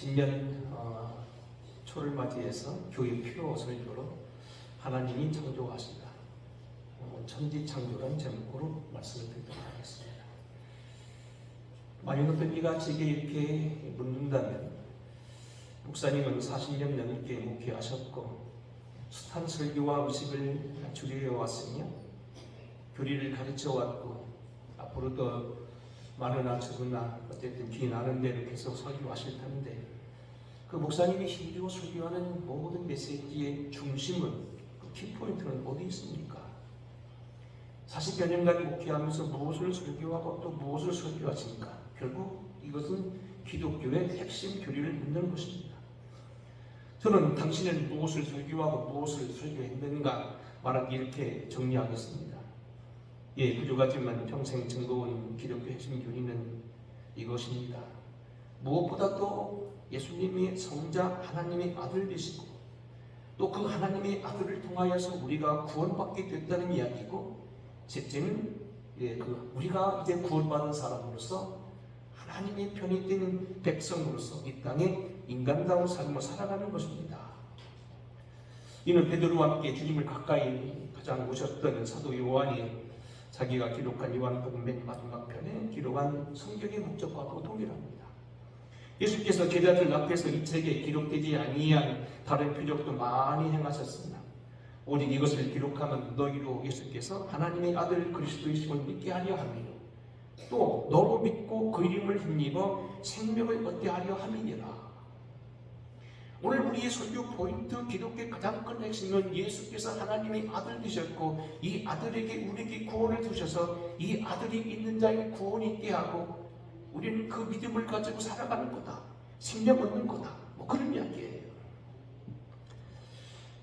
신년 초를 맞이해서 교회 필요 설교로 하나님이 창조하시다, 천지창조란 제목으로 말씀을 드리도록 하겠습니다. 만약 어떤 이가 제게 이렇게 묻는다면, 목사님은 40년 넘게 목회하셨고 숱한 설교와 의식을 주례해 왔으며 교리를 가르쳐 왔고 앞으로도 많으나 적으나 어쨌든 기 나는 대로 계속 설교하실 텐데, 그 목사님이 힘주어 설교하는 모든 메시지의 중심은, 그 키포인트는 어디 있습니까? 40여 년간 목회하면서 무엇을 설교하고 또 무엇을 설교하십니까? 결국 이것은 기독교의 핵심 교리를 묻는 것입니다. 저는 당신은 무엇을 설교하고 무엇을 설교했는가 말하기 이렇게 정리하겠습니다. 부족하지만 평생 증거온 기독교 핵심 교리는 이것입니다. 무엇보다도 예수님이 성자 하나님의 아들 되시고 또 그 하나님의 아들을 통하여서 우리가 구원받게 됐다는 이야기고, 셋째는 우리가 이제 구원받은 사람으로서 하나님의 편이 된 백성으로서 이 땅에 인간다운 삶을 살아가는 것입니다. 이는 베드로와 함께 주님을 가까이 가장 오셨던 사도 요한이 자기가 기록한 요한복음 맨 마지막 편에 기록한 성경의 목적과도 동일합니다. 예수께서 제자들 앞에서 이 책에 기록되지 아니한 다른 표적도 많이 행하셨습니다. 오직 이것을 기록하면 너희로 예수께서 하나님의 아들 그리스도이심을 믿게 하려 함이요, 또 너로 믿고 그 이름을 힘입어 생명을 얻게 하려 함이니라. 오늘 우리의 설교 포인트, 기독교의 가장 큰 핵심은 예수께서 하나님의 아들 되셨고 이 아들에게 우리에게 구원을 주셔서 이 아들이 있는 자에게 구원이 있게 하고 우리는 그 믿음을 가지고 살아가는 거다, 생명 얻는 거다, 그런 이야기예요.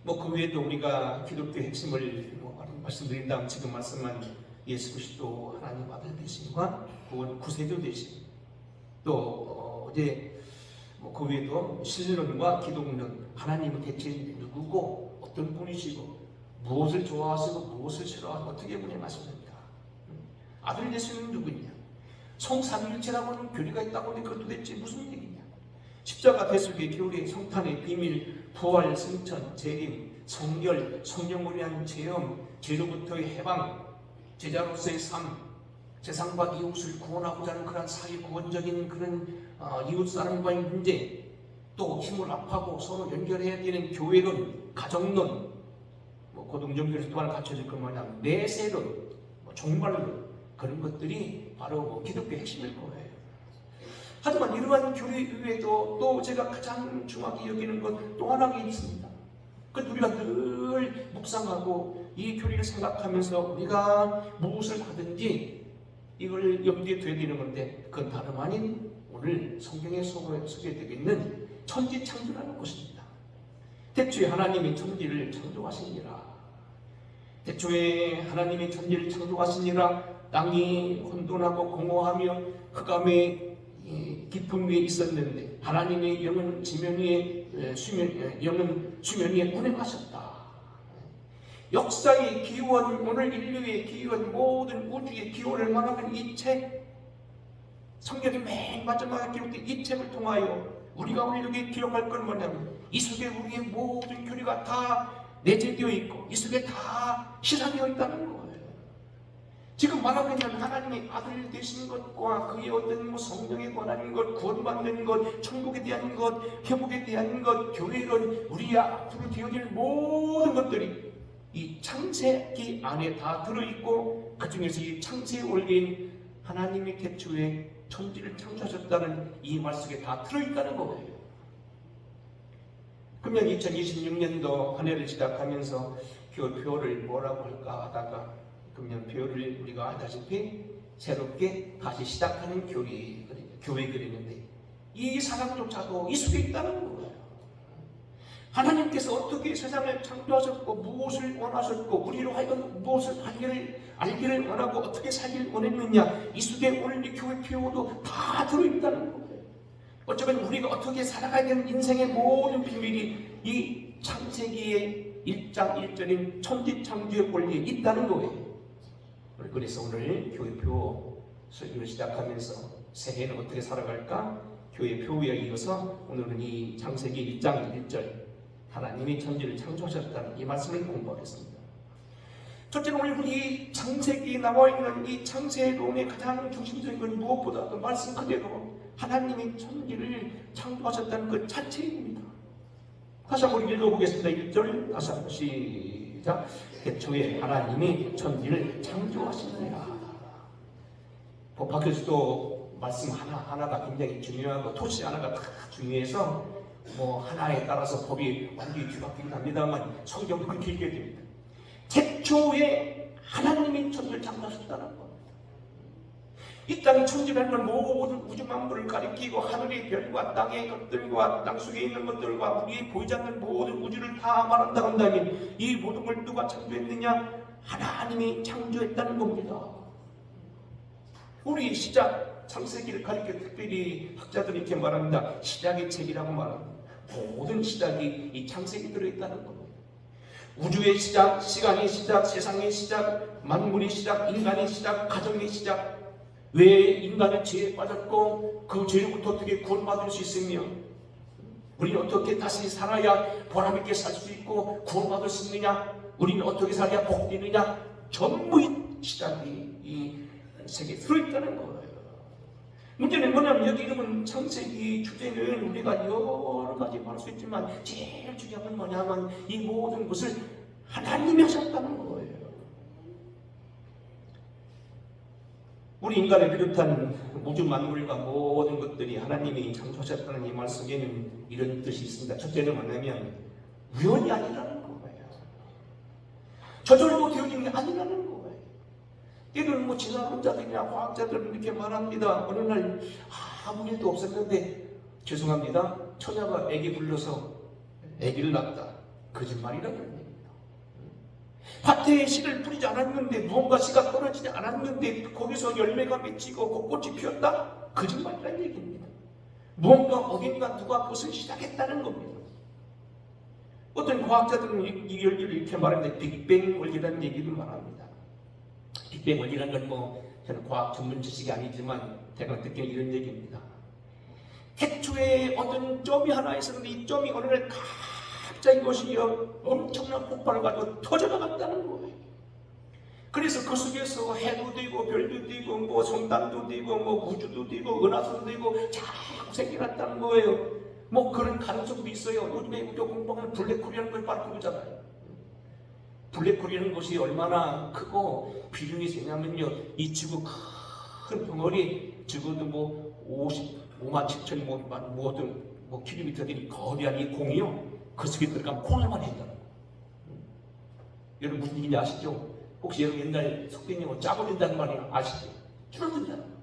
그 외에도 우리가 기독교의 핵심을 말씀드린다면 지금 말씀한 예수 그리스도 하나님 아들 되심과 구원 구세주 되심, 또 어제 그 외에도 신론과 기독론, 하나님은 대체 누구고 어떤 분이시고 무엇을 좋아하시고 무엇을 싫어하시고 어떻게 운행하십니까? 아들 예수는 누구냐? 성삼일체라고 하는 교리가 있다고 하는데 그것 도대체 무슨 얘기냐? 십자가 대속의 교리, 성탄의 비밀, 부활, 승천, 재림, 성결, 성령으로 인한 체험, 죄로부터의 해방, 제자로서의 삶, 세상과 이웃을 구원하고자 하는 그런 사회 구원적인 그런 이웃사람과의 문제, 또 힘을 합하고 서로 연결해야 되는 교회론, 가정론, 고등정교에서 또한 갖춰질 것 마냥 내세론, 종말론, 그런 것들이 바로 기독교 핵심일 거예요. 하지만 이러한 교리 이외에도 또 제가 가장 중요하게 여기는 것 또 하나 있습니다. 그건 우리가 늘 묵상하고 이 교리를 생각하면서 우리가 무엇을 하든지 이걸 염두에 둬야 되는 건데, 그건 다름 아닌 오늘 성경에 소개되고 있는 천지창조라는 것입니다. 태초에 하나님이 천지를 창조하시니라. 태초에 하나님이 천지를 창조하시니라. 땅이 혼돈하고 공허하며 흑암의 깊은 위에 있었는데 하나님의 영은 지면 위에 영은 수면 위에 운행하셨다. 역사의 기원, 오늘 인류의 기원, 모든 우주의 기원을 말하는 이 책, 성경이 맨 마지막에 기록된 이 책을 통하여 우리가 오늘 여기 기록할 건 뭐냐면 이 속에 우리의 모든 교리가 다 내재되어 있고 이 속에 다 시사되어 있다는 거예요. 지금 말하고 있는 하나님의 아들 되신 것과 그의 어떤 성령에 관한 것, 구원받는 것, 천국에 대한 것, 회복에 대한 것, 교회론, 우리 앞으로 되어질 모든 것들이 이 창세기 안에 다 들어있고, 그 중에서 이 창세에 올린 하나님의 태초에 천지를 창조하셨다는 이 말 속에 다 들어있다는 거예요. 그러면 2026년도 한 해를 시작하면서 표를 뭐라고 할까 하다가, 그러면 표를 우리가 알다시피 새롭게 다시 시작하는 교회 그리는데 이 사람조차도 이 속에 있다는 거예요. 하나님께서 어떻게 세상을 창조하셨고 무엇을 원하셨고 우리로 하여금 무엇을 알기를 원하고 어떻게 살기를 원했느냐, 이 속에 오늘 이 교회 표도 다 들어있다는 거예요. 어쩌면 우리가 어떻게 살아가야 되는 인생의 모든 비밀이 이 창세기의 1장 1절인 천지창조의 권리에 있다는 거예요. 그래서 오늘 교회표 설교를 시작하면서 새해는 어떻게 살아갈까? 교회 표에 이어서 오늘은 이 창세기 1장 1절 하나님이 천지를 창조하셨다는 이 말씀을 공부하겠습니다. 첫째는 오늘 우리 창세기에 나와 있는 이 창세론의 가장 중심적인 건 무엇보다도 말씀 그대로 하나님이 천지를 창조하셨다는 그 자체입니다. 다시 한번 읽어보겠습니다. 1절 다시 한번 시작. 태초에 하나님이 천지를 창조하시니라. 법학교에서도 말씀 하나하나가 굉장히 중요하고 토시 하나가 다 중요해서 뭐 하나에 따라서 법이 완전히 뒤바뀌긴 합니다만 성경도 그렇게 읽게 됩니다. 태초에 하나님이 천지를 창조하셨다는 겁니다. 이 땅 천지라는 건 모든 우주 만물을 가리키고 하늘의 별과 땅의 것들과 땅속에 있는 것들과 우리의 보이지 않는 모든 우주를 다 말한다 한다면 이 모든 걸 누가 창조했느냐? 하나님이 창조했다는 겁니다. 우리 시작 창세기를 가리켜 특별히 학자들이 이렇게 말합니다. 시작의 책이라고 말합니다. 모든 시작이 이 창세기에 들어있다는 겁니다. 우주의 시작, 시간의 시작, 세상의 시작, 만물의 시작, 인간의 시작, 가정의 시작. 왜 인간은 죄에 빠졌고 그 죄로부터 어떻게 구원받을 수 있으며 우리는 어떻게 다시 살아야 보람있게 살 수 있고 구원받을 수 있느냐, 우리는 어떻게 살아야 복되느냐, 전부 이 시작이 이 세계에 들어있다는 거예요. 문제는 뭐냐면 여기 이름은 창세기 주제는 우리가 여러 가지 말할 수 있지만 제일 중요한 건 뭐냐면 이 모든 것을 하나님이 하셨다는 거예요. 우리 인간을 비롯한 우주 만물과 모든 것들이 하나님이 창조하셨다는 이 말씀에는 이런 뜻이 있습니다. 첫째는 뭐냐면 우연이 아니라는 거예요. 저절로 되어진 게 아니라는 거예요. 이런 뭐 진화론자들이나 과학자들은 이렇게 말합니다. 어느 날 아무 일도 없었는데 죄송합니다. 처녀가 아기 불러서 아기를 낳았다. 거짓말이라는 얘기입니다. 밭에 씨를 뿌리지 않았는데 무언가 씨가 떨어지지 않았는데 거기서 열매가 맺히고 꽃이 피었다. 거짓말이라는 얘기입니다. 무언가 어딘가 누가 그것을 시작했다는 겁니다. 어떤 과학자들은 이 원리를 이렇게 말하는데 빅뱅 원리라는 얘기를 말합니다. 빅뱅 원리라는 건 뭐 저는 과학 전문 지식이 아니지만 제가 듣기는 이런 얘기입니다. 태초에 어떤 점이 하나 있었는데 이 점이 어느 날 갑자기 이것이 엄청난 폭발을 가지고 터져나갔다는 거예요. 그래서 그 속에서 해도 되고 별도 되고 뭐 성단도 되고 뭐 우주도 되고 은하수도 되고 자꾸 생겨났다는 거예요. 뭐 그런 가능성도 있어요. 요즘에 우주 공부하면 블랙홀이라는 걸 바로 그러잖아요. 블랙홀이라는 것이 얼마나 크고 비중이 세냐면요, 이 지구 큰 덩어리 적어도 뭐 55만 7천 뭐 킬로미터 되는 거대한 이 공이요, 그 속에 들어가면 콩알만 해진다는 거예요. 여러분 무슨 얘기인지 아시죠? 혹시 여러분 옛날 속된 짜버린다는 말이 아시죠? 줄어든다는 거예요.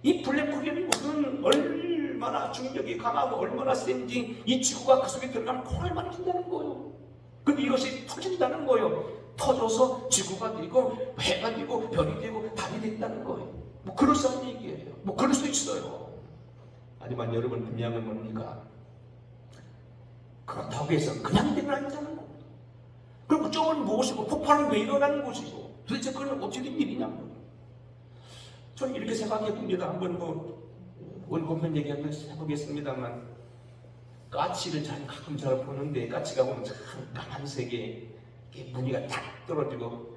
이 블랙홀이라는 것은 얼마나 중력이 강하고 얼마나 센지 이 지구가 그 속에 들어가면 콩알만 해진다는 거예요. 근데 이것이 터진다는 거예요. 터져서 지구가 되고 해가 되고 별이 되고 달이 됐다는 거예요. 뭐 그럴싸한 얘기예요. 뭐 그럴 수 있어요. 하지만 여러분 분명한 건 뭡니까? 그렇다고 해서 그냥 되는 아니잖아요. 그럼 점은 무엇이고 폭발은 왜 일어나는 것이고 도대체 그건 어찌 된 일이냐고. 저는 이렇게 생각해 봅니다. 한번 원고편 얘기 한번 해보겠습니다만, 까치를 가끔 잘 보는데 까치가 보면 참 까만색에 무늬가 탁 떨어지고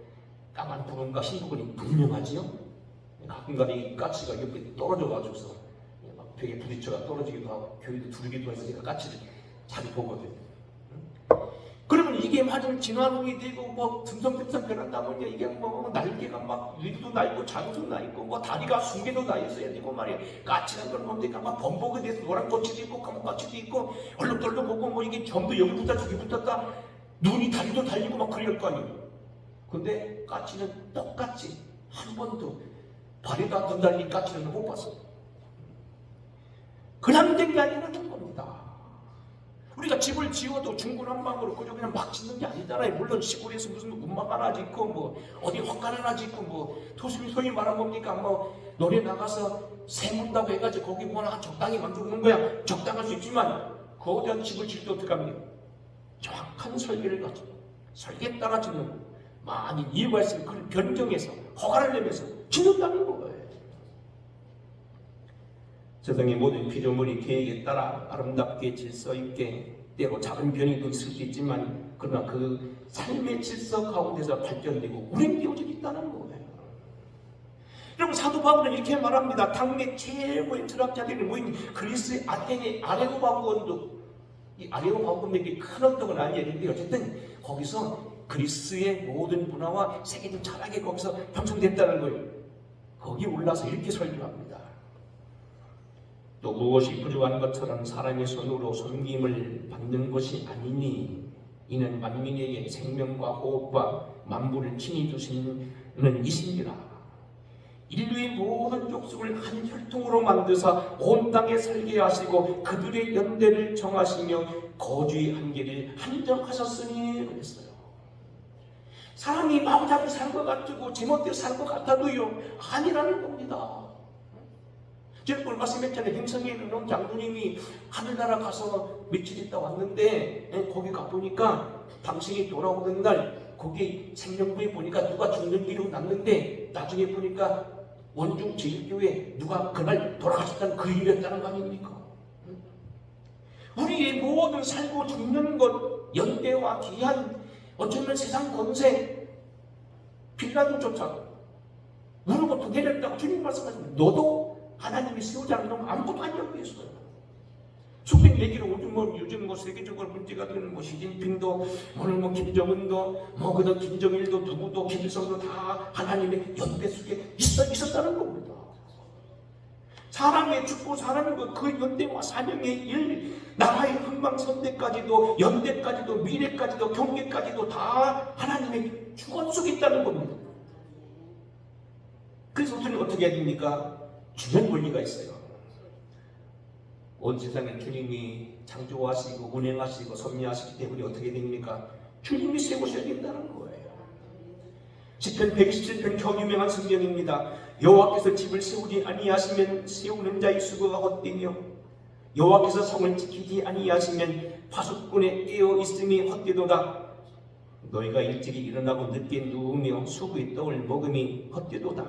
까만 부분과 흰 부분이 분명하지요. 가끔가다 이 까치가 옆에 떨어져가지고서 막 벽에 부딪혀가 떨어지기도 하고 교회도 두르기도 해서 제가 까치를 자주 보거든요. 그러면 이게 완전 진화론이 되고 뭐 듬성듬성 변한다면요, 이게 뭐 날개가 막 위도 나 있고 자루도 나 있고 뭐 다리가 숭배도 나 있어야 되고 말이에요. 까치란 건 뭡니까? 막 범벅에 대해서 노란 꼬치도 있고 까만꼬치도 있고 얼룩덜룩 보고 뭐 이게 전부 여기 붙다 저기 붙었다 눈이 다리도 달리고 막 그럴 거 아니에요. 근데 까치는 똑같이 한 번도 발이 안 달린 까치는 못 봤어요. 그냥 된 게 아니라는 겁니다. 우리가 집을 지어도 중구난방으로 그냥 막 짓는 게 아니잖아요. 물론 시골에서 무슨 운막 하나 짓고 뭐 어디 헛간 하나 짓고 뭐 소위 말하면 뭡니까? 뭐 노래 나가서 새 문다고 해가지고 거기 뭐 하나 적당히 만들어놓는 거야. 적당할 수 있지만 거대한 집을 지을 때 어떻게 합니까? 정확한 설계를 가지고 설계에 따라 짓는 많은 이유가 있으면 그걸 변경해서 허가를 내면서 짓는다는 거예요. 세상의 모든 피조물이 계획에 따라 아름답게 질서 있게 때로 작은 변이도 있을 수 있지만 그러나 그 삶의 질서 가운데서 발전되고 운행되어져 있다는 거예요. 여러분 사도 바울은 이렇게 말합니다. 당대 최고의 철학자들이 모인 그리스의 아테네 아레오파고원도 이 아레오파고원에게 큰 언덕은 아니었는데 어쨌든 거기서 그리스의 모든 문화와 세계적 철학이 거기서 형성됐다는 거예요. 거기 올라서 이렇게 설교합니다. 또 무엇이 부족한 것처럼 사람의 손으로 섬김을 받는 것이 아니니 이는 만민에게 생명과 호흡과 만물을 친히 주시는 이신이라. 인류의 모든 족속을 한 혈통으로 만드사 온 땅에 살게 하시고 그들의 연대를 정하시며 거주의 한계를 한정하셨으니 그랬어요. 사람이 마음 잡고 살 것 같고 제멋대로 살 것 같아도요 아니라는 겁니다. 제가 오늘 말씀했잖아요. 행성에 있는 장로님이 하늘나라 가서 며칠 있다 왔는데 거기 가보니까 당신이 돌아오는 날 거기 생명부에 보니까 누가 죽는 기록 났는데 나중에 보니까 원중 제1교회 누가 그날 돌아가셨다는 그 일이었다는 거 아닙니까? 우리의 모든 살고 죽는 것, 연대와 기한, 어쩌면 세상 권세, 빌라도조차 우로부터 내렸다고 주님 말씀하십니다. 너도 하나님이 세우지 않는 놈 아무것도 아니라고 했어요. 수백 얘기로 요즘 세계적으로 문제가 되는 시진핑도 오늘 김정은도 그다음 김정일도 누구도 김일성도 다 하나님의 연대 속에 있었다는 겁니다. 사람의 죽고 사는 그 연대와 사명의 일, 나라의 흥망선대까지도 연대까지도 미래까지도 경계까지도 다 하나님의 주권 속에 있다는 겁니다. 그래서 우리는 어떻게 해야 됩니까? 중요한 원리가 있어요. 온 세상에 주님이 창조하시고 운행하시고 섭리하시기 때문에 어떻게 됩니까? 주님이 세우셔야 된다는 거예요. 시편 127편 겨 유명한 성경입니다. 여호와께서 집을 세우지 아니하시면 세우는 자의 수고가 헛되며 여호와께서 성을 지키지 아니하시면 파수꾼의 깨어 있음이 헛되도다. 너희가 일찍이 일어나고 늦게 누우며 수구의 떡을 먹음이 헛되도다.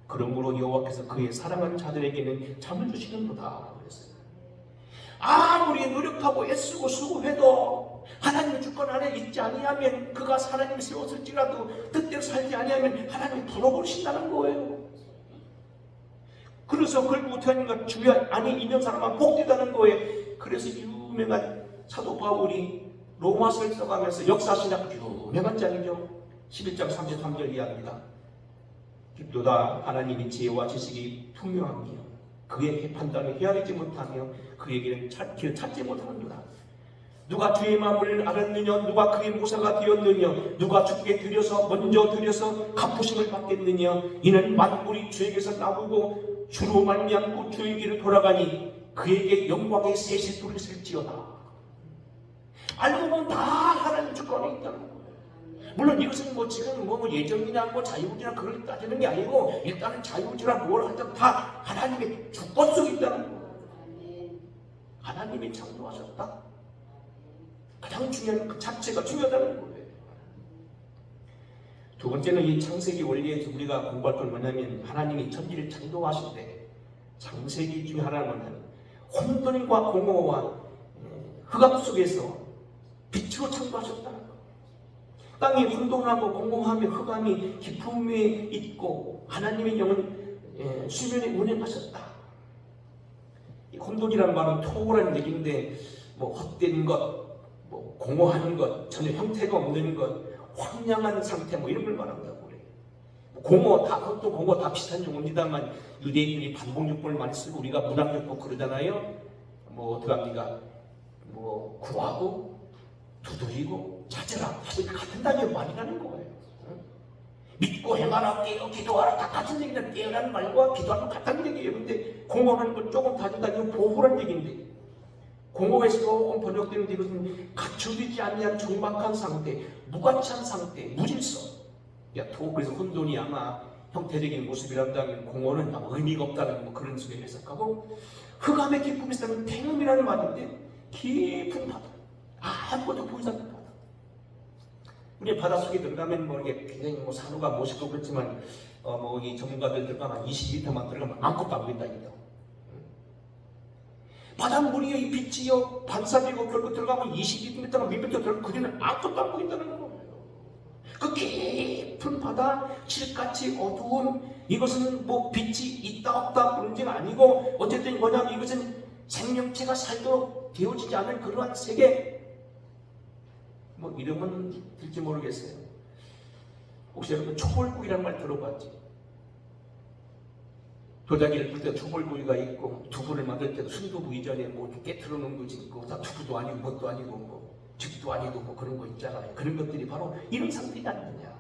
그러므로 여호와께서 그의 사랑하는 자들에게는 잠을 주시는도다. 그랬어요. 아무리 노력하고 애쓰고 수고해도 하나님의 주권 안에 있지 아니하면 그가 하나님이 세웠을지라도 뜻대로 살지 아니하면 하나님이 풀어버리신다는 거예요. 그래서 결국 어떻게 하는가? 주여 안에 있는 사람만 복되다는 거예요. 그래서 유명한 사도 바울이 로마서를 써가면서 역사신학 유명한 장이죠. 11장 33절 이야기입니다. 깊도다 하나님이 지혜와 지식이 풍요하며 그의 판단을 헤아리지 못하며 그에게는 길을 찾지 못하는도다. 누가 주의 마음을 알았느냐? 누가 그의 모사가 되었느냐? 누가 주께 먼저 드려서 갚으심을 받겠느냐? 이는 만물이 주에게서 나오고 주로 말미암고 주에게로 돌아가니 그에게 영광의 셋이 돌릴지어다. 알고 보면 다 하나님 주권에 있다는 거예요. 물론 이것은 지금 예정이나 자유주의나 그걸 따지는 게 아니고 일단은 자유주의나 뭘 하든 다 하나님의 주권 속에 있다는 거예요. 하나님이 창조하셨다. 가장 중요한 그 자체가 중요하다는 거예요. 두 번째는 이 창세기 원리에서 우리가 공부할 건 뭐냐면 하나님이 천지를 창조하실 때 창세기 중에 하나는 혼돈과 공허와 흑암 속에서 빛으로 창조하셨다는 거예요. 땅이 혼돈하고 공허하며 흑암이 깊음 위에 있고 하나님의 영은 수면에 운행하셨다. 이 혼돈이라는 말은 토라는 얘기인데 헛된 것, 공허한 것, 전혀 형태가 없는 것, 황량한 상태 이런 걸 말한다고 그래요. 헛돈 공허 다 비슷한 용어입니다만 유대인들이 반복용법을 많이 쓰고 우리가 문학용법 그러잖아요. 어떻게 합니까? 구하고 두드리고 찾으라. 사실 같은 단위로 말이라는 거예요. 믿고 행하라, 깨어 기도하라 다 같은 얘기는 깨어라는 말과 기도하는 같은 얘기예요. 근데 공허하는 건 조금 다르다는 보호라는 얘기인데 공허에서 조금 번역되는 데 이것은 갖춰지지 않는 정박한 상태, 무가치한 상태, 무질서. 그래서 혼돈이 아마 형태적인 모습이란다면 공허는 아마 의미가 없다는 그런 식으로 해석하고 흑암의 깊음이 있다면 태음이라는 말인데 깊은 바다, 아무것도 보이지 않는 바다. 우리 바닷속에 들어가면 이게 굉장히 산호가 멋있고 그렇지만 이 전문가들 들어가면 20m만 들어가면 아무것도 안 보인다니까. 바닷물이요, 이 빛이요, 반사되고 결국 들어가면 22m가 몇 미터 들어가면 그들은 아무것도 안 보인다는 거예요. 그 깊은 바다, 칠같이 어두운 이것은 뭐 빛이 있다 없다 문제가 아니고 어쨌든 뭐냐면 이것은 생명체가 살도록 되어지지 않은 그러한 세계, 뭐 이름은 될지 모르겠어요. 혹시 여러분 초벌구이라는 말 들어봤지? 도자기를 불 때 초벌구이가 있고 두부를 만들 때도 순두부 이전에 뭐 깨트려 놓은 거지 있고 다 두부도 아니고 뭣도 아니고 뭐 즙도 아니고 뭐 그런 거 있잖아요. 그런 것들이 바로 이런 상태가 아니냐.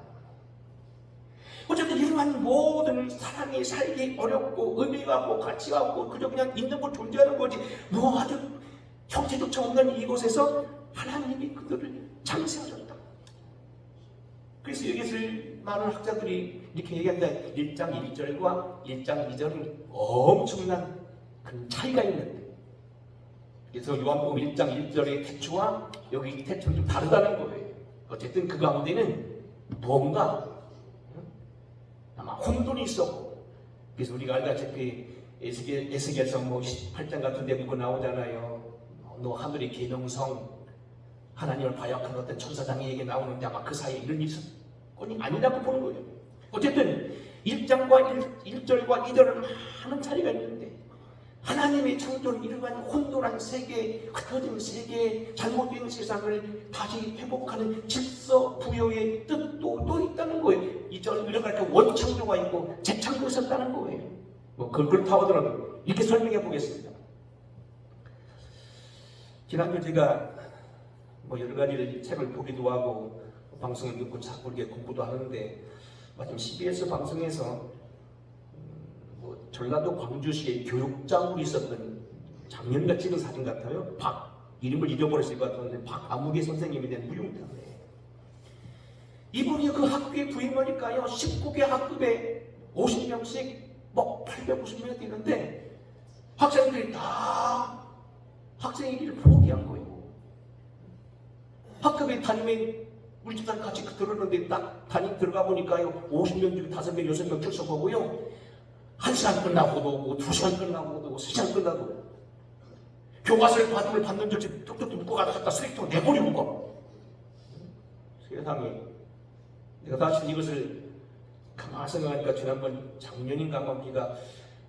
어쨌든 이러한 모든 사람이 살기 어렵고 의미가 없고 가치가 없고 그저 그냥 있는 걸 존재하는 거지 뭐 아주 형태조차 없는 이곳에서 하나님이 그들을 창세하셨다. 그래서 여기서 많은 학자들이 이렇게 얘기한다. 1장 1절과 1장 2절은 엄청난 그 차이가 있는데, 그래서 요한복음 1장 1절의 태초와 여기 태초는 좀 다르다는 거예요. 어쨌든 그 가운데는 무언가 아마 혼돈이 있었고, 그래서 우리가 알다시피 에스겔서 뭐 18장 같은 데 보고 나오잖아요. 너 하늘의 계명성, 하나님을 바약한 어떤 천사장의 얘기 나오는데 아마 그 사이에 이런 일이 있었건이 아니라고 보는 거예요. 어쨌든 1장과 1절과 2절은 많은 차이가 있는데 하나님의 창조를 이루한 혼돈한 세계, 흩어진 세계, 잘못된 세상을 다시 회복하는 질서 부여의 뜻도 또 있다는 거예요. 2절 이렇게 원창조가 있고 재창조가 있었다는 거예요. 뭐 그렇다고 하더라도 이렇게 설명해 보겠습니다. 지난주 제가 뭐 여러 가지를 책을 보기도 하고 방송을 듣고 자꾸 이렇게 공부도 하는데 마침 CBS 방송에서 뭐 전라도 광주시의 교육장으로 있었던 작년에 찍은 사진 같아요. 이름을 잊어버렸을 것 같은데 박아무개 선생님이 된 무용담이에요. 이분이 그 학교에 부임하니까요 19개 학급에 50명씩 뭐 850명이 되는데 학생들이 다 학생의 길을 포기한 거예요. 학급에 담임에 우리 집사람 같이 들었는데 딱 담임 들어가 보니까요 50명 중에 5명, 6명 출석하고요 1시간 끝나고도 오고 2시간 끝나고도 오고 3시간 끝나고 오고 교과서를 받는 적이 뚝뚝 묶고 갖다 쓰레기통 내버리고 가. 세상에 내가 다시 이것을 가만히 생각하니까 지난번 작년인가 한번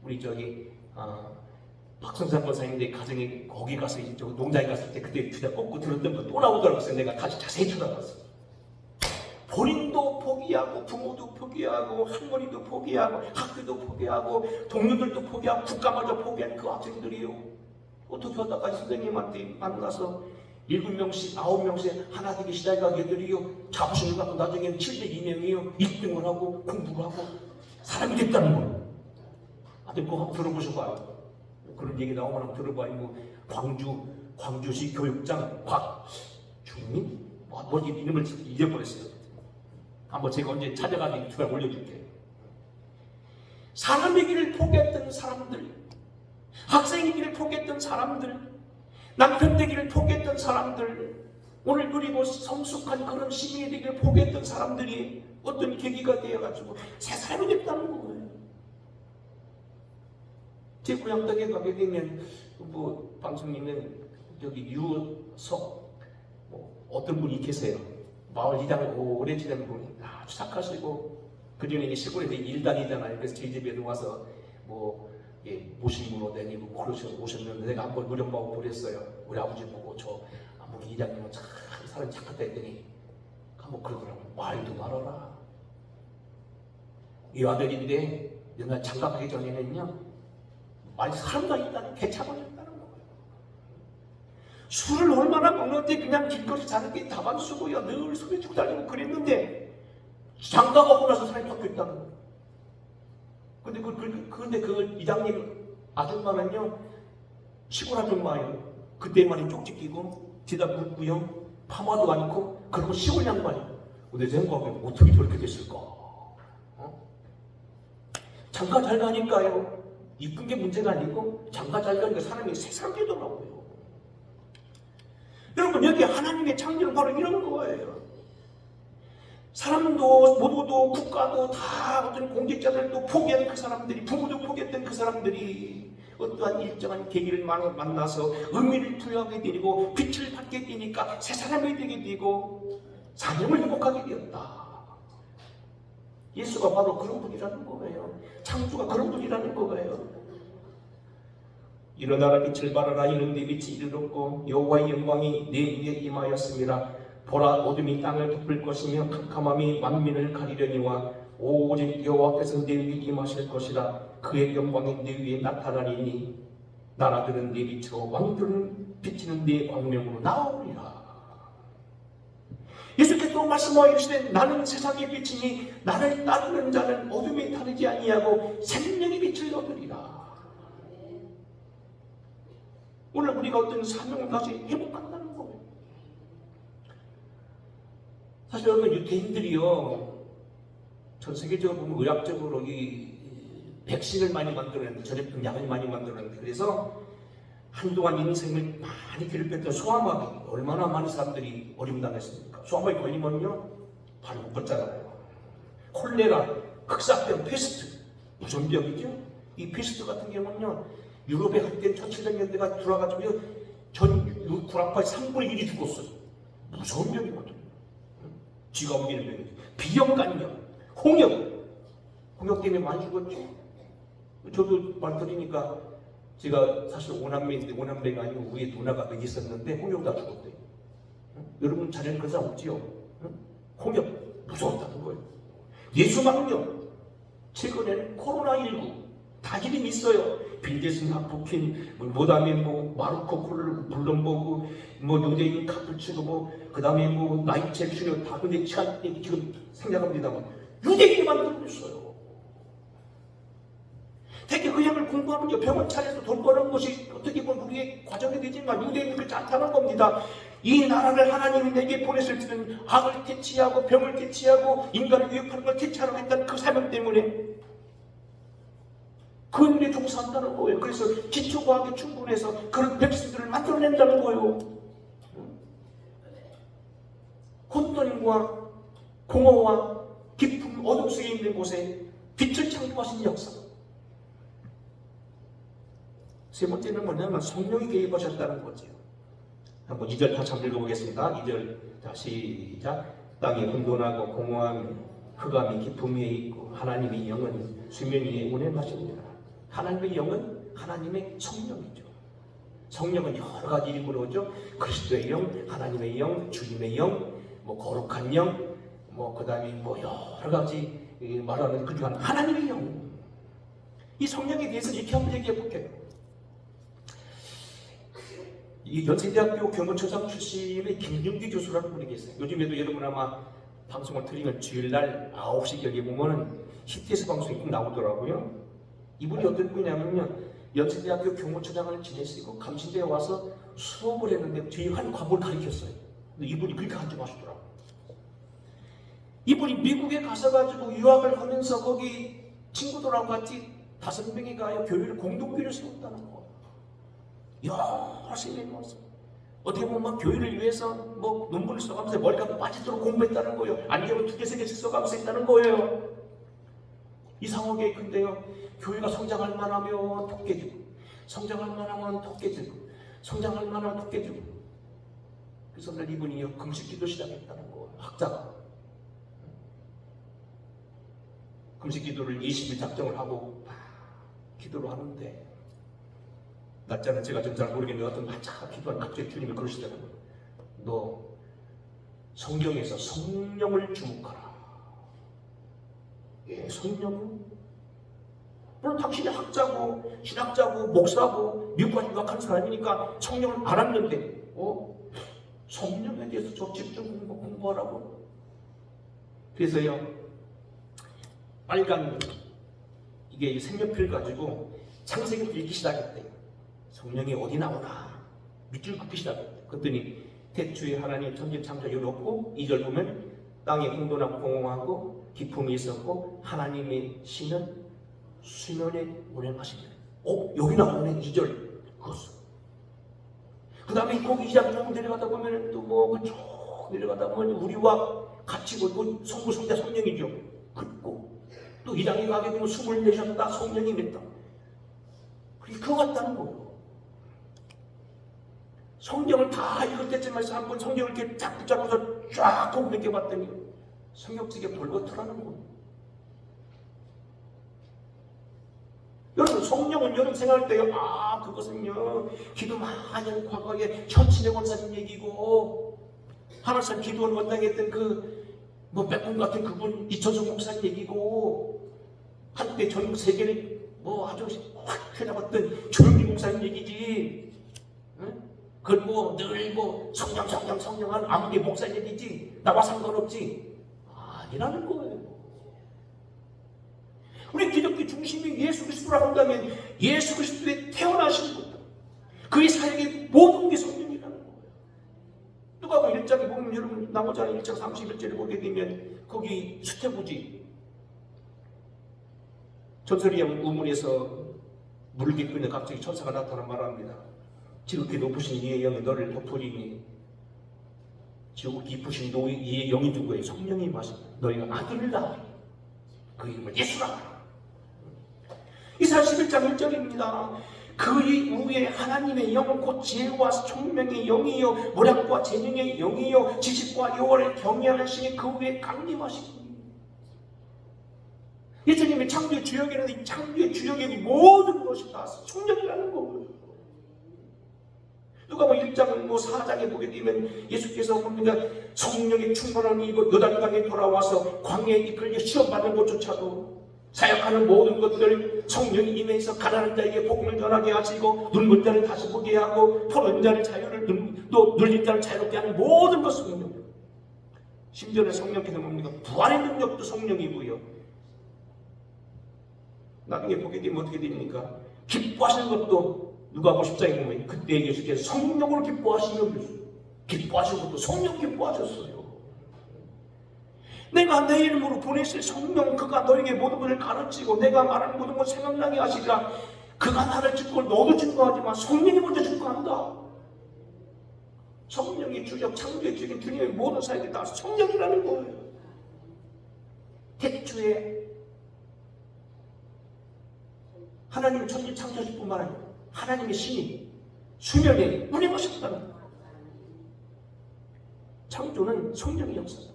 우리 박성산 권사님들 가정에 거기 가서 농장에 갔을 때 그때 주자 꽂고 들었던 거 또 나오더라고요. 그래서 내가 다시 자세히 쳐다봤어. 본인도 포기하고 부모도 포기하고 할머니도 포기하고 학교도 포기하고 동료들도 포기하고 국가마저 포기한 그 학생들이요. 어떻게 하다가 선생님한테 만나서 7명씩 9명씩 하나 되기 시작한 애들이요. 자부심을 갖고 나중에는 702명이요. 1등을 하고 공부를 하고 사람이 됐다는 거예요. 아들 그거 한번 들어보셔봐요. 그런 얘기 나오면 한번 들어봐요. 뭐 광주시 교육장 곽중민? 뭐 이름을 잊어버렸어요. 한번 제가 언제 찾아가서 유튜브에 올려줄게요. 사람의 길을 포기했던 사람들, 학생의 길을 포기했던 사람들, 남편 되기를 포기했던 사람들, 오늘 그리고 성숙한 그런 시민이 되기를 포기했던 사람들이 어떤 계기가 되어가지고 새 사람이 됐다는 거예요. 제 고향 땅에 가게 되면 뭐 방송님은 여기 유석 어떤 분이 계세요. 마을 이장을 오래 지내는 분이 아주 착하시고 그전에 시골에서 일 다니잖아요. 그래서 저희 집에 와서 모심으로 다니고 오셨는데 내가 한번 우리 엄마하고 보냈어요. 우리 아버지 보고 저 아무리 이장님은 참 사람 착하다 했더니 한번 그러더라고요. 말도 말아라. 이 아들인데 내가 장가가기 전에는요 사람도 아니다는 개차버렸다는 거예요. 술을 얼마나 먹는데 그냥 길거리 자는 게 다반수고요. 늘 소리 치고 다니고 그랬는데 장가가고 나서 사람이 바뀌었다는 거예요. 근데 그 이장님 아줌마는요 시골 아줌마예요. 그때만이 쪽지 끼고 뒤다 묻고요 파마도 않고 그리고 시골 양반이에요. 내 생각에 어떻게 저렇게 됐을까? 장가 잘 가니까요 이쁜 게 문제가 아니고 장가 잘 가니까 사람이 세상 되더라고요. 여러분 여기 하나님의 창조는 바로 이런 거예요. 사람도 모두도 국가도 다 어떤 공직자들도 포기한 그 사람들이 부모도 포기했던 그 사람들이 어떠한 일정한 계기를 만나서 의미를 부여하게 되고 빛을 받게 되니까 새 사람이 되게 되고 사명을 회복하게 되었다. 예수가 바로 그런 분이라는 거예요. 창조가 그런 분이라는 거예요. 일어나라 빛을 발하라. 이는 네 빛이 이르렀고 여호와의 영광이 네 위에 임하였습니다. 보라 어둠이 땅을 덮을 것이며 캄캄함이 만민을 가리려니와 오직 여호와께서 네 위에 임하실 것이라. 그의 영광이 네 위에 나타나리니 나라들은 네 빛으로 왕들은 비치는 네 광명으로 나오리라. 예수께서 말씀하여 이르시되 나는 세상의 빛이니 나를 따르는 자는 어둠에 타르지 아니하고 생명의 빛을 얻으리라. 오늘 우리가 어떤 사명을 다시 회복한다는 거예요. 사실 여러분 유태인들이요 전 세계적으로 보면 의학적으로 이 백신을 많이 만들었는데 전염병 약을 많이 만들었는데 그래서 한동안 인생을 많이 괴롭혔던 소아마비 얼마나 많은 사람들이 어림당했습니까? 소아마비 걸리면요 바로 못 걷잖아요. 콜레라, 극사병, 페스트 무슨 병이죠? 이 페스트 같은 경우는요 유럽에 한때 1700년대가 들어와가지고 전 구라파의 3분의 1이 죽었어요. 무서운 병이거든요. 쥐가 옮기는 병이죠. 비형간염, 홍역 때문에 많이 죽었죠. 저도 말드리니까 제가 사실 오남매인데 오남매가 아니고 위에 누나가 몇 있었는데 홍역 다 죽었대요. 여러분 자네는 그런 사람 없지요? 홍역 무서웠다는 거예요. 예수망요 최근에는 코로나19 다 이름이 있어요. 빌데슨 하프킨, 뭐다음에 마르코 블룸버그, 유대인 카프치노, 그다음에 나이첼 슈너 다 근데 지금 생략합니다만 유대인이 만들고 있어요. 되게 그 약을 공부하면요 병원 차려서 돈 버는 것이 어떻게 보면 우리의 과정이 되지만 유대인은 그렇지 않다는 겁니다. 이 나라를 하나님이 내게 보냈을 때는 악을 퇴치하고 병을 퇴치하고 인간을 위협하는 걸 퇴치하라고 했다는 그 사명 때문에 그 일에 종사한다는 거예요. 그래서 기초과학에 충분해서 그런 백신들을 만들어낸다는 거예요. 혼돈과 공허와 깊은 어둠 속에 있는 곳에 빛을 창조하신 역사. 세 번째는 뭐냐면 성령이 개입하셨다는 거죠. 한번 2절 다시 한번 읽어보겠습니다. 2절 다시 시작. 땅이 혼돈하고 공허한 흑암이 깊음 위에 있고 하나님의 영은 수면 위에 운행하십니다. 하나님의 영은 하나님의 성령이죠. 성령은 여러 가지 이름으로 오죠. 그리스도의 영, 하나님의 영, 주님의 영, 거룩한 영, 그 다음에 여러 가지 말하는 그 중에 하나님의 영. 이 성령에 대해서 이렇게 한번 얘기해 볼게요. 이 연세대학교 경호처장 출신의 김윤기 교수라는 분이 계세요. 요즘에도 여러분 아마 방송을 틀리면 주일날 9시경에 보면은 CTS 방송이 꼭 나오더라고요. 이분이 어떤 분이냐면요 연세대학교 경호처장을 지내시고 감신대에 와서 수업을 했는데 뒤에 한 과목을 가르쳤어요. 근데 이분이 그렇게 한점하시더라고요. 이분이 미국에 가서가지고 유학을 하면서 거기 친구들하고 같이 5명이 가요 교회를 공동교회를 세웠다는 거예요. 열심히 모았어요. 어떻게 보면 막 교회를 위해서 논문을 써가면서 머리가 빠지도록 공부했다는 거예요. 아니면 2개, 3개씩 써가면서 했다는 거예요. 이상하게 근데요 교회가 성장할 만하면 더 깨지고 성장할 만하면 더 깨지고 성장할 만하면 더 깨지고 그래서 날 이분이 금식기도 시작했다는 거예요. 학자가 금식기도를 20일 작정을 하고 기도를 하는데 날짜는 제가 좀 잘 모르겠는데 어떤 한참 기도하는 갑자기 주님이 그러시더라고요. 너 성경에서 성령을 주목하라. 예, 성령은 물론 당신이 학자고 신학자고 목사고 미국 가서 유학하는 사람이니까 성령을 알았는데 성령에 대해서 저 집중 공부하라고. 그래서요 빨간 이게 색연필 가지고 창세기를 읽기 시작했대요. 성령이 어디 나오나 밑줄 긋기 시작했대요. 그랬더니 태초에 하나님 천지 창조를 없고 2절 보면 땅에 혼돈하고 공허하고 기품이 있었고 하나님의 신은 수면에 운행하시길. 여기 나오네 2절 그것은. 그 다음에 꼭 2장 쭉 내려가다 보면 또 쭉 내려가다 보면 우리와 같이 성부 성자 성령이죠. 그리고 또 2장에 가게 되면 숨을 내셨다 성령이 맺다. 그거 같다는 거예요. 성경을 다 읽을 때쯤 해서 한번 성경을 이렇게 쫙 붙잡고서 쫙 공부해 봤더니 성경 속에 벌거트라는 거예요. 여러분, 성령은 여러분 생각할 때요, 그것은요, 기도 많이 한 과거에 현친의 권사님 얘기고, 하나님 기도원 원장에 했던 백분 같은 그분, 이천성 목사님 얘기고, 한때 전국 세계를 아주 확 펴잡았던 조영기 목사님 얘기지. 응? 그건 늘 성령하는 아무개 목사 얘기지. 나와 상관없지. 아니라는 거예요. 우리 기독교 중심이 예수 그리스도라고 한다면 예수 그리스도에 태어나신 것, 그의 사역의 모든 게 성령이라는 거예요. 누가복음 1장에 보면 여러분 나오잖아요. 1장 31절에 보게 되면 거기 수태부지 전설이형 우물에서 물을 깃고 있는 갑자기 천사가 나타나 말합니다. 지극히 높으신 이의 영이 너를 덮으리니 지극히 깊으신 이의 영이 누구예요? 성령이 마시 너희가 아들을 낳으리. 그 이름을 예수라. 이사야 11장 1절입니다. 그의 위에 하나님의 영 곧 지혜와 총명의 영이요 모략과 재능의 영이요 지식과 여호와를 경외하는 신이 그 위에 강림하시니. 예수님의 창조의 주역에는 이 창조의 주역의 모든 것이 다 성령이라는 거예요. 누가 1장 4장에 보게 되면 예수께서 뭡니까? 성령의 충만함이 요단강에 돌아와서 광야에 이끌려 시험받는 것조차도 사역하는 모든 것들 성령이 임해서 가난한 자에게 복음을 전하게 하시고 눈먼 자를 다시 보게 하고 포른 자를 자유를 또 눌린 자를 자유롭게 하는 모든 것은 성령. 심지어는 성령께서 뭡니까? 부활의 능력도 성령이고요. 나중에 보게 되면 어떻게 됩니까? 기뻐하시는 것도 누가복음 10장에 보면 그때 예수께서 성령으로 기뻐하시며 기뻐하신 것도 성령 기뻐하셨어요. 내가 내 이름으로 보내실 성령 그가 너에게 모든 것을 가르치고 내가 말하는 모든 것 생각나게 하시리라. 그가 나를 증거를 너도 증거하지만 성령이 먼저 증거한다. 성령이 주역 창조의 주역인 주님의 모든 사역이 다 성령이라는 거예요. 태초에 하나님은 천지 창조하실 뿐만 아니라 하나님의 신이 수면에 운행하셨다는 거예요. 창조는 성령의 역사다.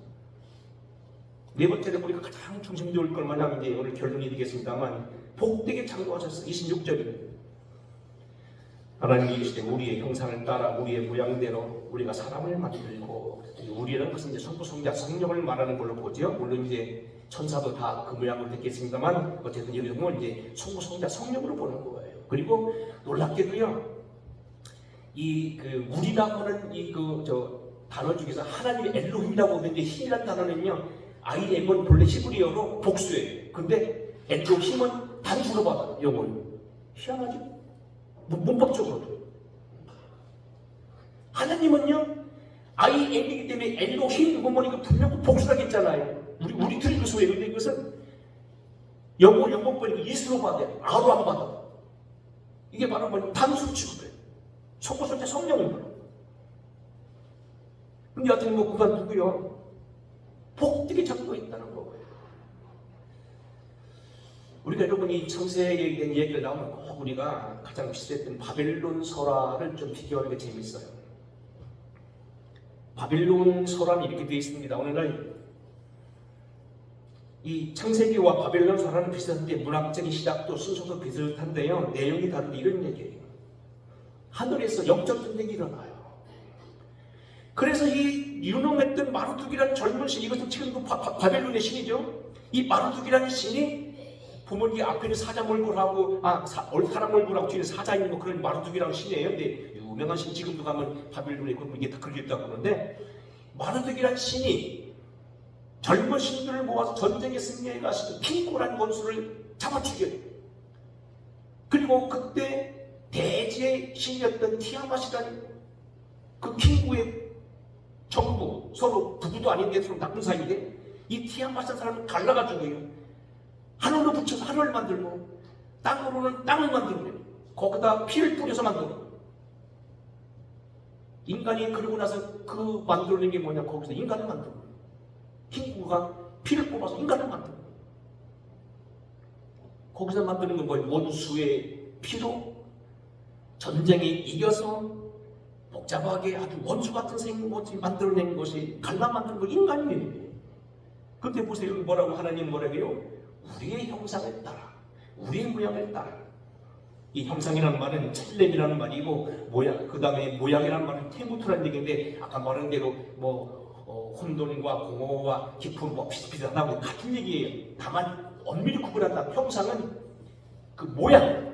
네 번째로 우리가 가장 중심적일 걸 만나면 이제 오늘 결론이 되겠습니다만 복되게 창조하셨어. 26절입니다. 하나님이 이르시되 우리의 형상을 따라 우리의 모양대로 우리가 사람을 만들고, 우리라는 것은 이제 성부성자 성령을 말하는 걸로 보죠. 물론 이제 천사도 다 그 모양으로 됐겠습니다만 어쨌든 여기 보면 이제 성부성자 성령으로 보는 거예요. 그리고 놀랍게도요, 우리라고 하는 단어 중에서 하나님의 엘로힘이라고 하는데 힘이라는 단어는요, IM은 본래 히브리어로 복수예요. 근데 엘로힘은 단수로 받아요. 영어를. 희한하죠? 문법적으로도. 하나님은요, IM이기 때문에 엘로힘 보니까 분명 복수라고 했잖아요. 우리 틀린 것이에요. 근데 이것은 영어권이니까 예수로 받아요. 아로 안 받아. 이게 바로 단수로 취급해요. 성부성자 성령입니다. 근데 여하튼 그만두고요. 복되게 잡고 있다는 거예요. 우리가 여러분 이 창세기에 대한 얘기를 나오면 꼭 우리가 가장 비슷했던 바벨론 설화를 좀 비교하는 게 재밌어요. 바벨론 설화는 이렇게 되어 있습니다. 오늘날 이 창세기와 바벨론 설화는 비슷한데 문학적인 시작도 순서도 비슷한데요. 내용이 다른데 이런 얘기예요. 하늘에서 영적 전쟁이 일어나요. 그래서 이 유nom했던 마르둑이라는 젊은 신, 이것은 지금도 바벨론의 신이죠. 이 마르둑이라는 신이 부모님 앞에는 사자 얼굴하고 사람 얼굴하고 뒤에 사자 있는 그런 마르둑이라는 신이에요. 근데 유명한 신 지금도 가면 바벨론에 이게 다 그려있다고 그러는데, 마르둑이라는 신이 젊은 신들을 모아서 전쟁에 승리해 가시고 킹고라는 원수를 잡아 죽여요. 그리고 그때 대지의 신이었던 티아맛이라는 그 킹고의 정부, 서로 부부도 아닌데 서로 나쁜 사이인데 이 티아맛이라는 사람을 갈라가지고요, 하늘로 붙여서 하늘을 만들고 땅으로는 땅을 만들고 거기다 피를 뿌려서 만들고, 인간이 그러고 나서 그 만들어낸 게 뭐냐, 거기서 인간을 만들고, 킹구가 피를 뽑아서 인간을 만들고, 거기서 만드는 건 뭐예요? 원수의 피로 전쟁에 이겨서 복잡하게 아주 원수 같은 생물이 만들어낸 것이 갈라 만든 거 인간이에요. 근데 보세요. 뭐라고 하나님 뭐라고요? 우리의 형상을 따라, 우리의 모양을 따라. 이 형상이라는 말은 첼렘이라는 말이고 모양, 그 다음에 모양이라는 말은 테무트라는 얘기인데 아까 말한 대로 혼돈과 공허와 깊음 비슷비슷하다고 같은 얘기예요. 다만 엄밀히 구분한다. 형상은 그 모양.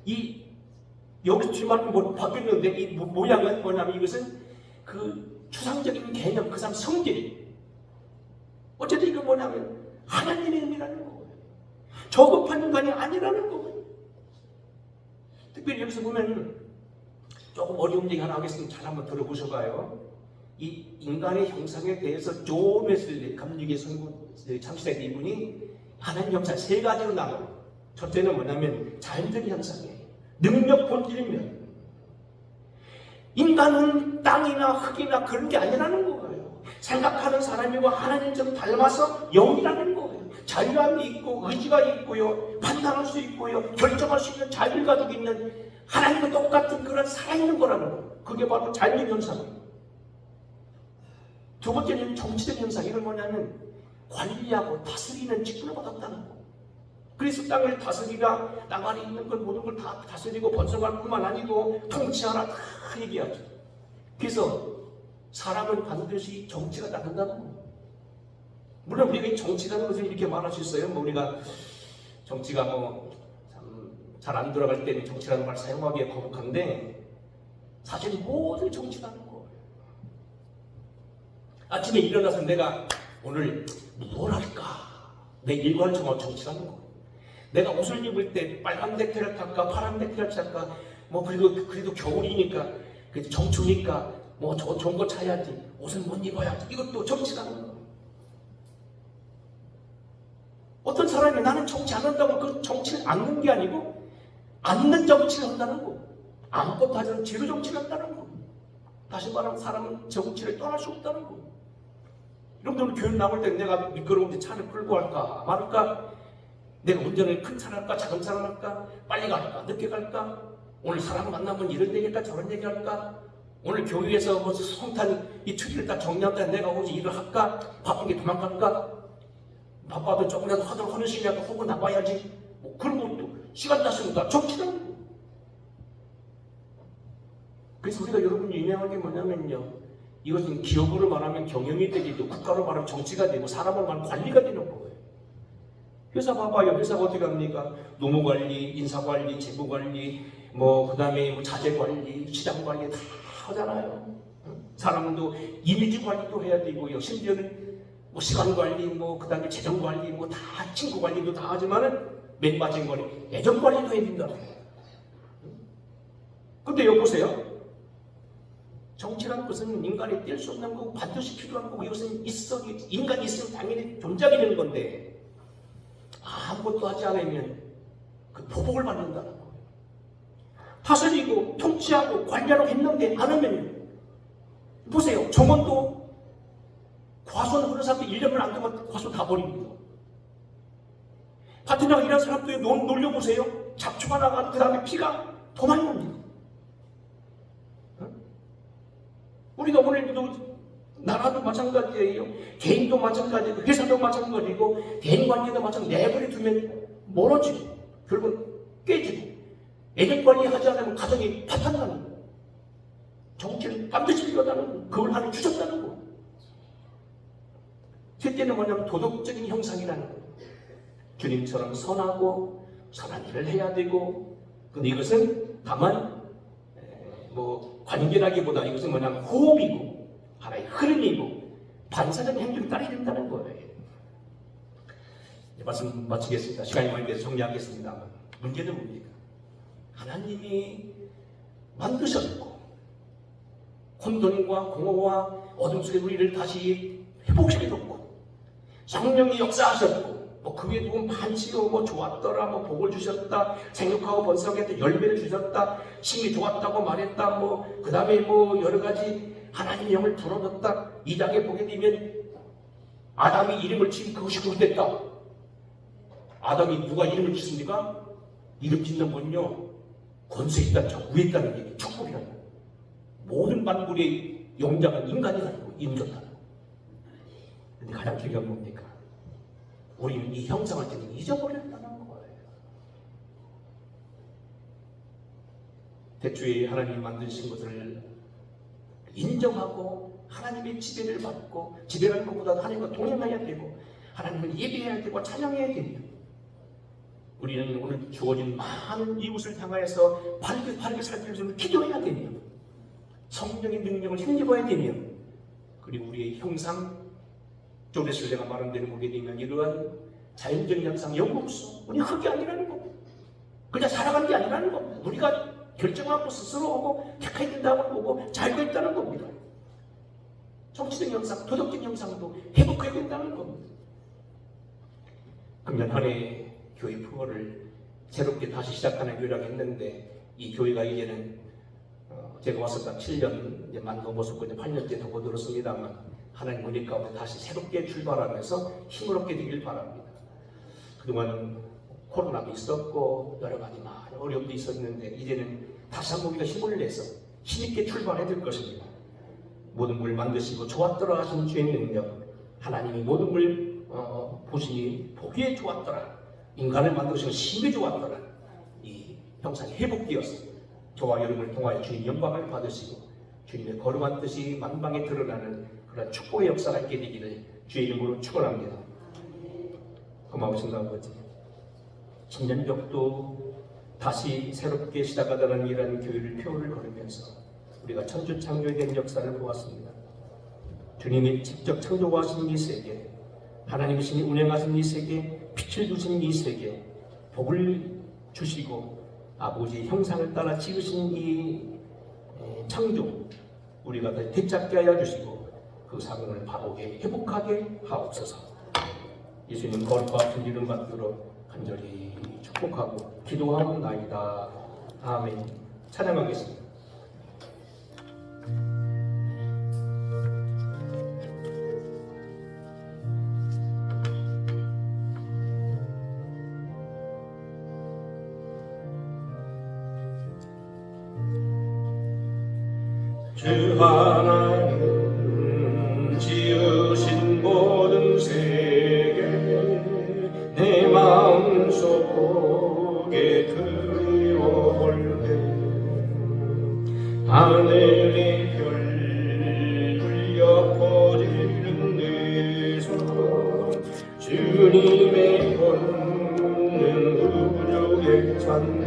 이 여기서 지금 뭐 바뀌었는데 이 모양은 뭐냐면 이것은 그 추상적인 개념, 그 사람 성질. 어쨌든 이거 뭐냐면 하나님의 의미라는 거예요. 저급한 인간이 아니라는 거예요. 특별히 여기서 보면 조금 어려운 얘기 하나 하겠습니다. 잘 한번 들어보셔봐요. 이 인간의 형상에 대해서 존 웨슬리 감리교의 창시자 이분이 하나님 형상 세 가지로 나눠요. 첫째는 뭐냐면 자연적인 형상이에요. 능력 본질이면 인간은 땅이나 흙이나 그런 게 아니라는 거예요. 생각하는 사람이고 하나님 좀 닮아서 영이라는 거예요. 자유함이 있고 의지가 있고요. 판단할 수 있고요. 결정할 수 있는 자유를 가지고 있는 하나님과 똑같은 그런 살아있는 거라는 거예요. 그게 바로 자연적 현상이에요. 두 번째는 정치적 현상. 이건 뭐냐면 관리하고 다스리는 직분을 받았다는 거예요. 그래서 땅을 다스리라, 땅 안에 있는 걸 모든 걸 다 다스리고 번성할 뿐만 아니고 통치하라 다 얘기하죠. 그래서 사람은 반드시 정치가 나간다는 거예요. 물론 우리가 이 정치라는 것을 이렇게 말할 수 있어요. 뭐 우리가 정치가 뭐 잘 안 돌아갈 때는 정치라는 말 사용하기에 거북한데 사실 모든 정치라는 거예요. 아침에 일어나서 내가 오늘 뭘 할까? 내 일과를 정할 정치라는 거예요. 내가 옷을 입을 때 빨간 넥타이를 탈까 파란 넥타이를 탈까 뭐 그래도 겨울이니까 정추니까 뭐 좋은 거 차야지 옷은 못 입어야지 이것도 정치라는 거예요. 어떤 사람이 나는 정치 안 한다고 그 정치를 않는 게 아니고 않는 정치를 한다는 거. 아무것도 하지 않는 제로 정치를 한다는 거. 다시 말하면 사람은 정치를 떠날 수 없다는 거. 여러분들 교육 나올 때 내가 미끄러운데 차를 끌고 갈까 말까? 내가 운전을 큰 차를 할까 작은 차를 할까? 빨리 갈까 늦게 갈까? 오늘 사람 만나면 이런 얘기할까 저런 얘기할까? 오늘 교회에서 뭐 성탄 이 트리를 딱 정리할 때 내가 오지 일을 할까? 바쁜 게 도망갈까? 바빠도 조금이라도 허들 쉬냐고 하고 나와야지. 뭐 그런 것도 시간 따시니까 정치라는 거예요. 그래서 우리가 여러분 유명한 게 뭐냐면요. 이것은 기업으로 말하면 경영이 되기도 국가로 말하면 정치가 되고 사람으로 말하면 관리가 되는 거예요. 회사 봐봐요. 회사가 어떻게 합니까? 노무관리, 인사관리, 재무관리, 뭐 그다음에 뭐 자재관리, 시장관리 다 하잖아요. 사람도 이미지 관리도 해야 되고요. 심지어는 뭐 시간 관리, 뭐 그다음에 재정 관리, 뭐 다 친구 관리도 다 하지만은 맨 마지막 관리, 애정 관리도 해야 된다. 근데 여기 보세요. 정치라는 것은 인간이 뗄 수 없는 거고 반드시 필요한 거고 이것은 인간이 있으면 당연히 존재하게 되는 건데 아무것도 하지 않으면 그 보복을 받는다는 거예요. 다스리고 통치하고 관리하라고 했는데 안 하면 보세요. 정원도 과수원 하는 사람들 1년을 안 되면 과수원 다 버립니다. 밭에 나가 일하는 사람들 놀려보세요. 잡초가 나가고 그 다음에 피가 더 많이 납니다. 우리가 오늘도 나라도 마찬가지예요. 개인도 마찬가지고 회사도 마찬가지고 대인관계도 마찬가지고 내버려 두면 멀어지고 결국은 깨지고 애정관리 하지 않으면 가정이 파탄나는 거예요. 정치는 반드시 필요하다는 거예요. 그걸 하는 주셨다는 거예요. 셋째는 뭐냐면 도덕적인 형상이라는 거예요. 주님처럼 선하고 선한 일을 해야 되고 근데 이것은 다만 뭐 관계라기보다 이것은 뭐냐면 호흡이고 하나의 흐름이고 반사적인 행동이 따라야 된다는 거예요. 말씀 마치겠습니다. 시간이 많이 돼서 정리하겠습니다. 문제는 뭡니까? 하나님이 만드셨고 혼돈과 공허와 어둠 속에 우리를 다시 회복시켜줬고 성령이 역사하셨고 뭐 그 외에 누군 많지요. 뭐 좋았더라, 뭐 복을 주셨다, 생육하고 번성했다, 열매를 주셨다, 심이 좋았다고 말했다, 뭐 그 다음에 뭐 여러 가지 하나님의 영을 불어넣었다. 이 장에 보게 되면 아담이 이름을 지은 그것이 그것됐다. 아담이 누가 이름을 짓습니까? 이름 짓는 건요 권세 있다는 저 위에 있다는 게 축복이라는 거예요. 모든 만물의 영장은 인간이라는 거예요. 인조다. 근데 가장 중요한 건 뭡니까? 우리는 이 형상을 지금 잊어버렸다는 거예요. 대초에 하나님이 만드신 것을 인정하고 하나님의 지배를 받고, 지배라는 것보다도 하나님과 동행해야 되고 하나님을 예배해야 되고 찬양해야 되며, 우리는 오늘 주어진 많은 이웃을 향하여서 바르게 살필 수 있는 기도해야 되며, 성령의 능력을 힘입어야 되며, 그리고 우리의 형상, 조레스를 내가 말한 대로 보게 되면 이러한 자연적인 현상, 영국수, 우리 흙이 아니라는 거, 그냥 살아가는 게 아니라는 거, 우리가 결정하고 스스로 하고 택해야 된다고 보고 잘 됐다는 겁니다. 정치적 형상, 도덕적 형상도 회복해야 된다는 겁니다. 금년 한 해 교회 프로를 새롭게 다시 시작하는 교회라고 했는데, 이 교회가 이제는 제가 와서 딱 7년 이제 만 넘어섰고 이제 8년째 더 거들었습니다만, 하나님 은혜 가운데 다시 새롭게 출발하면서 힘으롭게 되길 바랍니다. 그동안 코로나도 있었고 여러 가지 많은 어려움도 있었는데, 이제는 다시 한번 우리가 힘을 내서 힘있게 출발해야 될 것입니다. 모든 걸 만드시고 좋았더라 하신 주의 능력, 하나님이 모든 걸 보시니 보기에 좋았더라, 인간을 만드시고 심히 좋았더라, 이 형상이 회복되어서 저와 여러분을 통하여 주님 영광을 받으시고 주님의 거룩한 뜻이 만방에 드러나는 그런 축복의 역사가 있게 되기를 주의 이름으로 축원합니다. 고마우신 아버지, 신년벽도 다시 새롭게 시작하다는 이러한 교회를 표를 걸으면서 우리가 천주 창조에 대한 역사를 보았습니다. 주님이 직접 창조하신 이 세계, 하나님이 신이 운행하신 이 세계, 빛을 주신 이 세계, 복을 주시고 아버지의 형상을 따라 지으신 이 창조, 우리가 더 되찾게 하여 주시고 그 사명을 바르게 회복하게 하옵소서. 예수님 거룩과 존귀를 받도록 간절히 축복하고 기도하옵나이다. 아멘. 찬양하겠습니다. 주 하나님 지으신 모든 세계 내 마음속에 그리워볼 때 하늘의 별 울려 퍼지는 데서 주님의 권능 우주에 찬네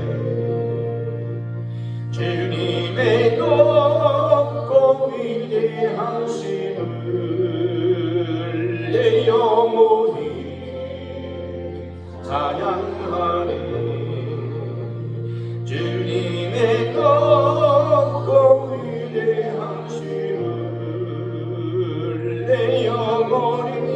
주님의 높고 위대하심을 내 영혼이 찬양하네 주님의 높고 위대하심을 내 영혼이